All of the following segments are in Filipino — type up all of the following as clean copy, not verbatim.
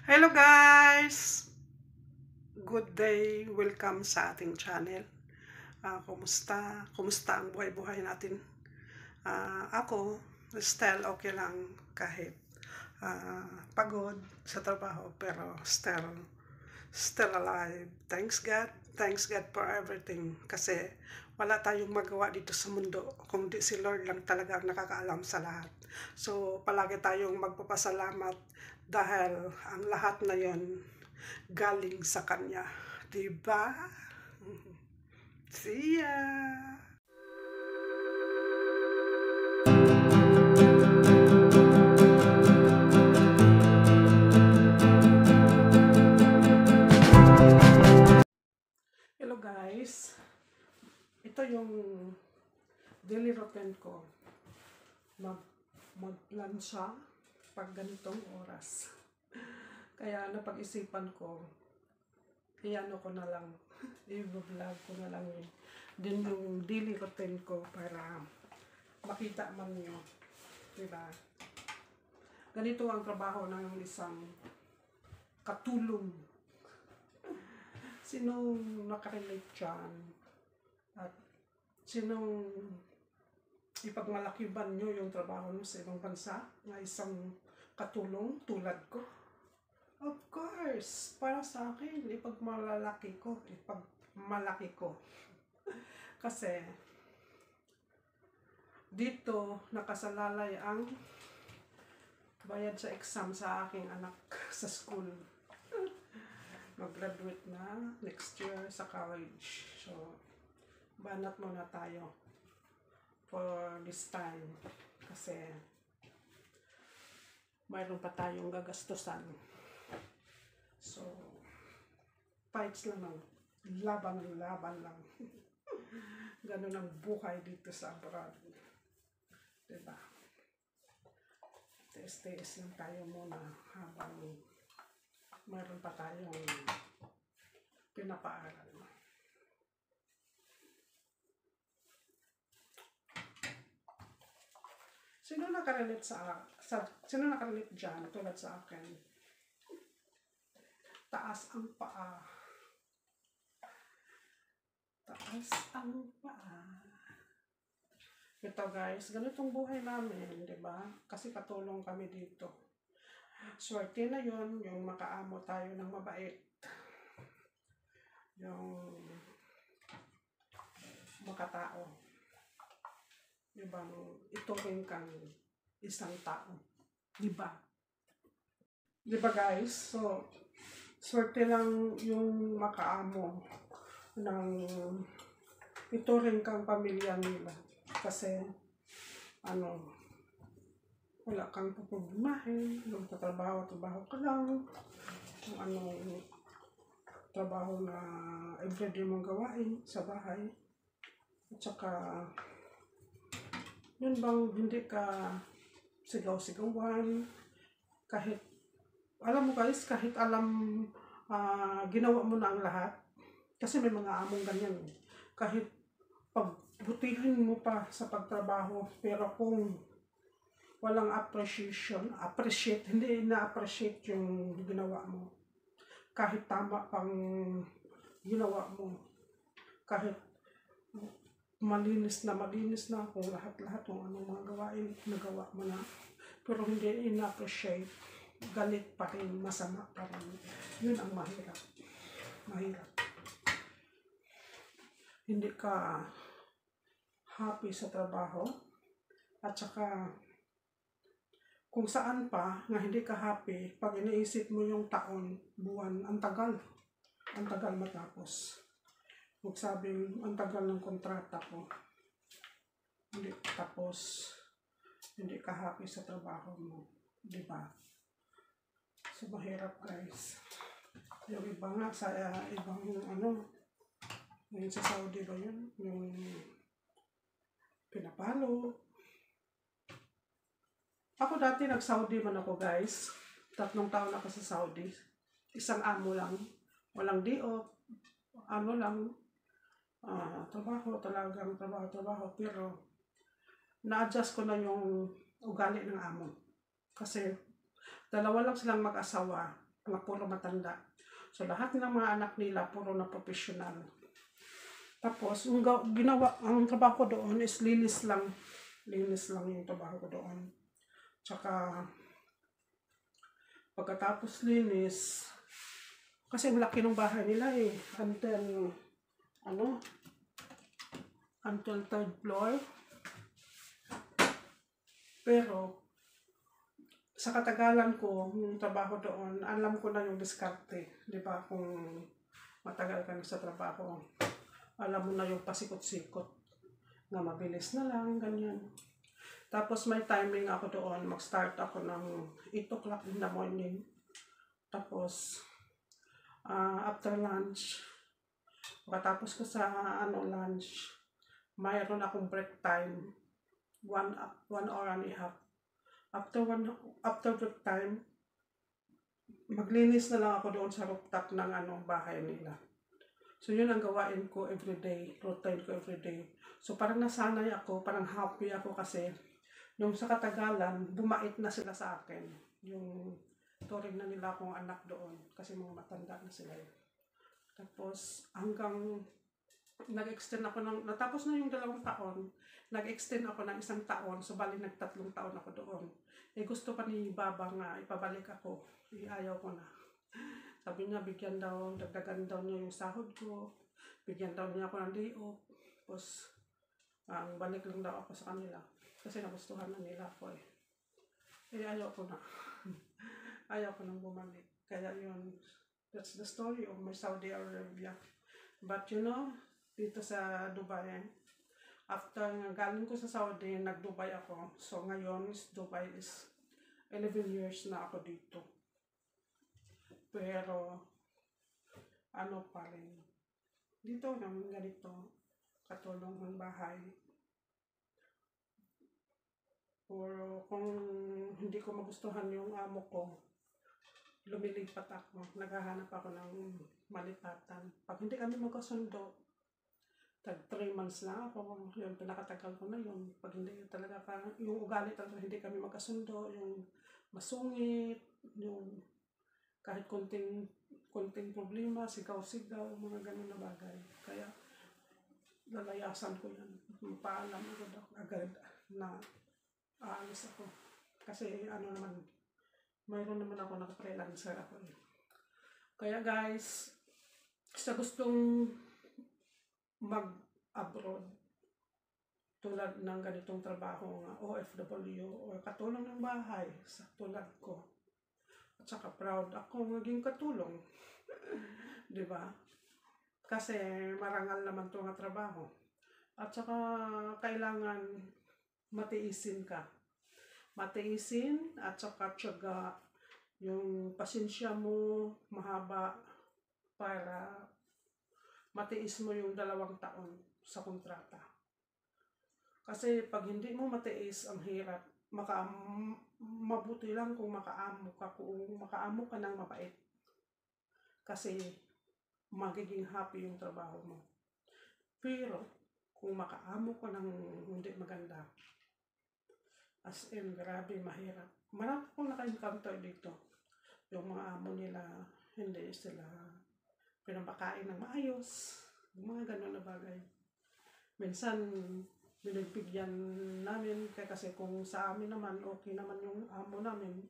Hello guys! Good day! Welcome sa ating channel. Kumusta? Kumusta ang buhay-buhay natin? Ako, still okay lang kahit pagod sa trabaho pero still alive. Thanks God. Thanks God for everything. Kasi wala tayong magawa dito sa mundo kundi si Lord lang talaga ang nakakaalam sa lahat. So, palagi tayong magpapasalamat dahil ang lahat na yon galing sa Kanya. Diba? See ya! Hello guys! Ito yung daily routine ko. Magplansya pag ganitong oras. Kaya napag-isipan ko, iano ko na lang, i-vlog ko na lang din yung daily routine ko para makita man nyo. Diba? Ganito ang trabaho ng isang katulong. Sinong nakarelate dyan? At sinong ipagmalakiban nyo yung trabaho nyo sa ibang bansa na isang katulong tulad ko? Of course, para sa akin, ipagmalaki ko. Kasi, dito nakasalalay ang bayad sa exam sa aking anak sa school. Mag-graduate na next year sa college. So, banat muna tayo for this time. Kasi, mayroon pa tayong gagastusan. So, fights lang, laban lang. Ganun ang buhay dito sa abroad. Diba? Tiis lang tayo muna habang mayroon pa tayong pinapaaral. Sino nakarelate sino nakarelate dyan tulad sa akin? Taas ang paa. Taas ang paa. Ito guys, ganitong buhay namin, di ba? Kasi katulong kami dito. Swerte na yun, yung makaamo tayo ng mabait. Yung makatao. Diba? Ituring kang isang tao. Diba? Diba guys? So, swerte lang yung makaamo ng ituring kang pamilya nila. Kasi, wala kang pupumahin, trabaho ka lang, kung trabaho na everyday mong gawain sa bahay. At saka, yun bang hindi ka sigaw-sigawan, kahit, alam mo guys, kahit ginawa mo na ang lahat, kasi may mga among ganyan, kahit pagbutihin mo pa sa pagtrabaho, pero kung walang hindi na-appreciate yung ginawa mo. Kahit tama pang ginawa mo, kahit malinis na kung lahat kung anong mga gawain, nagawa mo na, pero hindi in-appreciate, galit pa rin, masama pa rin. Yun ang mahirap. Hindi ka happy sa trabaho, at saka kung saan pa na hindi ka happy, pag iniisip mo yung taon, buwan, ang tagal matapos. Huwag sabing, ang tagal ng kontrata ko, hindi tapos, hindi ka happy sa trabaho mo, di ba? So, mahirap guys. Yung iba nga, sa ibang yung sa Saudi ba yun? Yung pinapalo. Ako dati nag-Saudi man ako guys. 3 taon ako sa Saudi. Isang amo lang. Walang di-off. Trabaho talagang trabaho. Pero na-adjust ko na yung ugali ng amo. Kasi dalawa lang silang mag-asawa. mga puro matanda. So lahat ng mga anak nila puro na professional. Tapos ang trabaho ko doon is linis lang yung trabaho ko doon. Tsaka pagkatapos linis, kasi ang laki ng bahay nila until third floor. Pero sa katagalan ko, yung trabaho doon, alam ko na yung diskarte. Di ba? Kung matagal ka na sa trabaho, alam mo na yung pasikot-sikot na mabilis na lang, ganyan. Tapos may timing ako doon, mag-start ako ng 8 o'clock in the morning. Tapos, after lunch, pagkatapos ko sa lunch, mayroon akong break time, 1 hour and a half. After break time, maglinis na lang ako doon sa rooftop ng bahay nila. So yun ang gawain ko everyday, routine ko everyday. So parang nasanay ako, parang happy ako kasi nung sa katagalan, bumait na sila sa akin. Yung turing na nila akong anak doon kasi mga matanda na sila. Tapos hanggang nag-extend ako natapos na yung 2 taon, nag-extend ako ng 1 taon, so bali nag-3 taon ako doon. Gusto pa ni Baba nga ipabalik ako, ayaw ko na. Sabi niya, dagdagan daw niya yung sahod ko, bigyan daw niya ako ng day off, tapos balik lang daw ako sa kanila. Kasi nagustuhan na nila ako ayaw ko na. Ayaw ko nang bumalik. Kaya yun, that's the story of my Saudi Arabia. But dito sa Dubai, after galing ko sa Saudi, nag-Dubai ako. So ngayon, Dubai is 11 years na ako dito. Pero, pa rin. Dito naman ganito, katulong ng bahay. Pero kung hindi ko magustuhan yung amo ko, lumilipat ako. Naghahanap ako ng malipatan. Pag hindi kami magkasundo, tag 3 months na ako. Yung pinakatagal ko na yun. Pag hindi talaga yung ugali talaga hindi kami magkasundo, yung masungit, yung kahit konting problema, sigaw-sigaw, mga ganun na bagay. Kaya lalayasan ko yan. Paalam agad na aalis ako. Kasi mayroon naman ako naka-freelancer ako. Kaya guys, sa gustong mag-abroad, tulad ng ganitong trabaho nga OFW o katulong ng bahay sa tulad ko, at saka proud ako maging katulong. Diba? Kasi marangal naman ito nga trabaho. At saka kailangan matiisin ka. Matiisin at saka tiyaga. Yung pasensya mo mahaba para matiis mo yung 2 taon sa kontrata. Kasi pag hindi mo matiis, ang hirap. Mabuti lang kung makaamo ka ng mabait. Kasi magiging happy yung trabaho mo. Pero kung makaamo ka ng hindi maganda, as in, grabe, mahirap. Marami akong naka-encounter dito. Yung mga amo nila, hindi sila pinapakain ng maayos. Mga gano'n na bagay. Minsan, binibigyan namin kasi kung sa amin naman, okay naman yung amo namin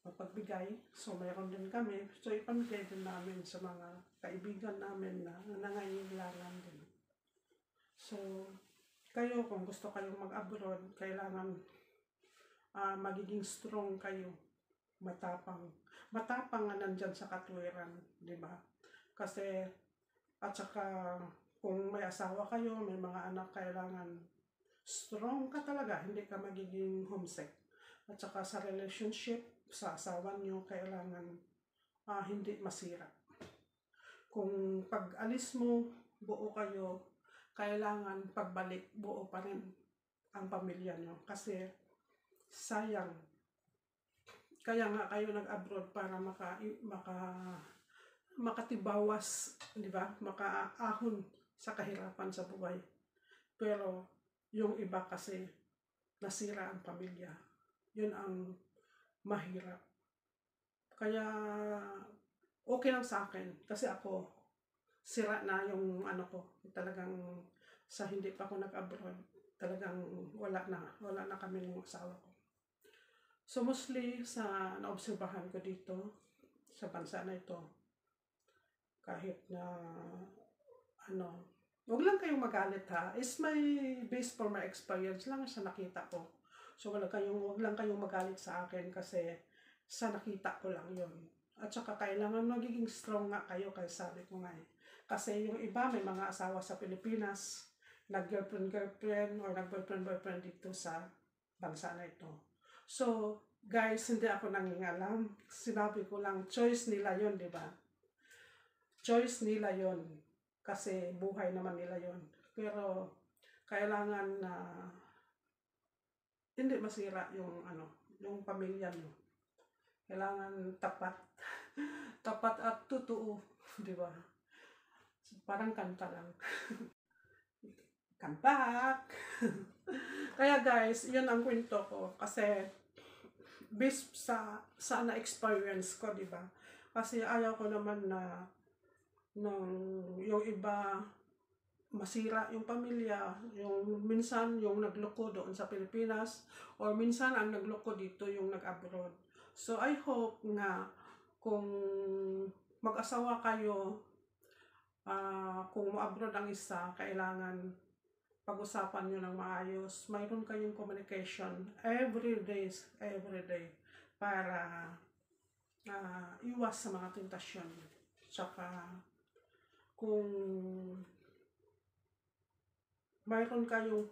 mapagbigay. So, mayroon din kami. So, ipamigay din namin sa mga kaibigan namin na nangangailangan din. So, kayo, kung gusto kayong mag-abroad, kailangan magiging strong kayo. Matapang. Matapang nga nandyan sa katwiran, di ba? Kasi, at saka, kung may asawa kayo, may mga anak, kailangan strong ka talaga, hindi ka magiging homesick. At saka sa relationship, sa asawa nyo, kailangan hindi masira. Kung pag-alis mo, buo kayo, kailangan pagbalik, buo pa rin ang pamilya nyo. Kasi sayang. Kaya nga kayo nag-abroad para makatibawas, di ba? Makaahon sa kahirapan sa buhay. Pero yung iba kasi nasira ang pamilya. Yun ang mahirap. Kaya okay lang sa akin kasi ako sira na yung ano ko, talagang sa hindi pa ako nag-abroad, talagang wala na kami ng asawa ko. So mostly sa naobserbahan ko dito sa bansa na ito, kahit na ano, wag lang kayong magalit ha. It's my based for my experience lang sa nakita ko. So wag lang kayong magalit sa akin kasi sa nakita ko lang 'yon. At saka kailangan magiging strong nga kayo kay sabi ko nga eh. Kasi yung iba may mga asawa sa Pilipinas, nag-girlfriend or nag-boyfriend dito sa bansa na ito. So, guys, hindi ako nangingalam. Sinabi ko lang, choice nila 'yon, 'di ba? Choice nila 'yon. Kasi buhay naman nila 'yon. Pero kailangan na hindi masira yung yung pamilya mo. Kailangan tapat. Tapat at totoo, 'di ba? Parang kanta lang. Come back. Kaya guys, 'yun ang kwento ko kasi based sa na-experience ko, 'di ba? Kasi ayaw ko naman na yung iba masira yung pamilya, yung minsan yung nagloko doon sa Pilipinas or minsan ang nagloko dito yung nag-abroad. So I hope nga kung mag-asawa kayo, kung ma-abroad ang isa, kailangan pag-usapan nyo ng maayos. Mayroon kayong communication every day para iwas sa mga tentasyon. Tsaka kung mayroon kayong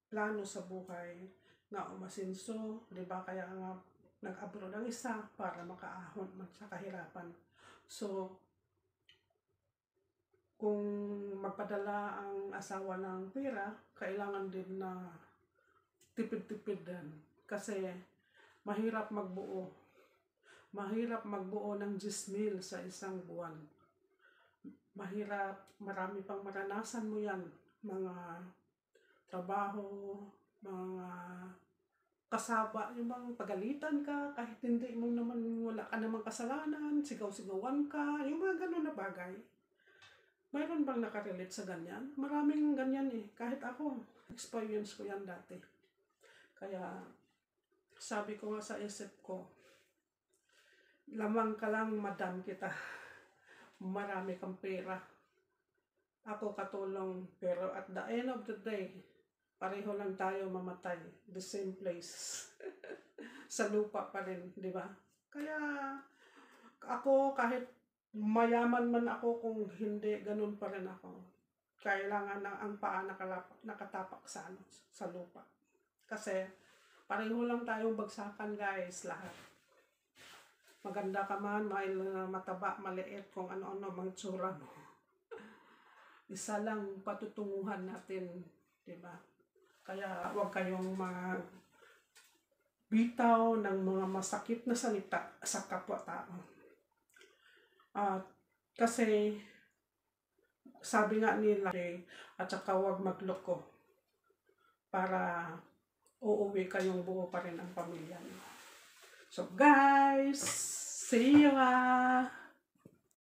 plano sa buhay na umasenso, 'di ba? Kaya nga nag-abroad ang isa para makaahon man sa kahirapan. So, kung magpadala ang asawa ng pera, kailangan din na tipid-tipid din. Kasi mahirap magbuo. Mahirap magbuo ng 10,000 sa isang buwan. Mahirap, marami pang maranasan mo yan. Mga trabaho, mga kasaba, yung bang pagalitan ka, kahit hindi mo naman, wala ka namang kasalanan, sigaw-sigawan ka, yung mga ganun na bagay. Mayroon bang nakarelate sa ganyan? Maraming ganyan eh. Kahit ako, experience ko yan dati. Kaya, sabi ko nga sa isip ko, lamang ka lang, madam kita. Marami kang pera. Ako katulong, pero at the end of the day, pareho lang tayo mamatay. The same place. Sa lupa pa rin, di ba? Kaya, ako kahit mayaman man ako, kung hindi, ganun pa rin ako. Kailangan na ang paa nakatapak sa lupa. Kasi, pareho lang tayong bagsakan guys, lahat. Maganda ka man, mataba, maliit, kung ano-ano, mga tsura mo. Isa lang patutunguhan natin, di ba? Kaya huwag kayong bitaw ng mga masakit na salita sa kapwa-tao. Kasi sabi nga nila, at saka huwag magloko para uuwi kayong buo pa rin ang pamilya niyo. So guys, see you!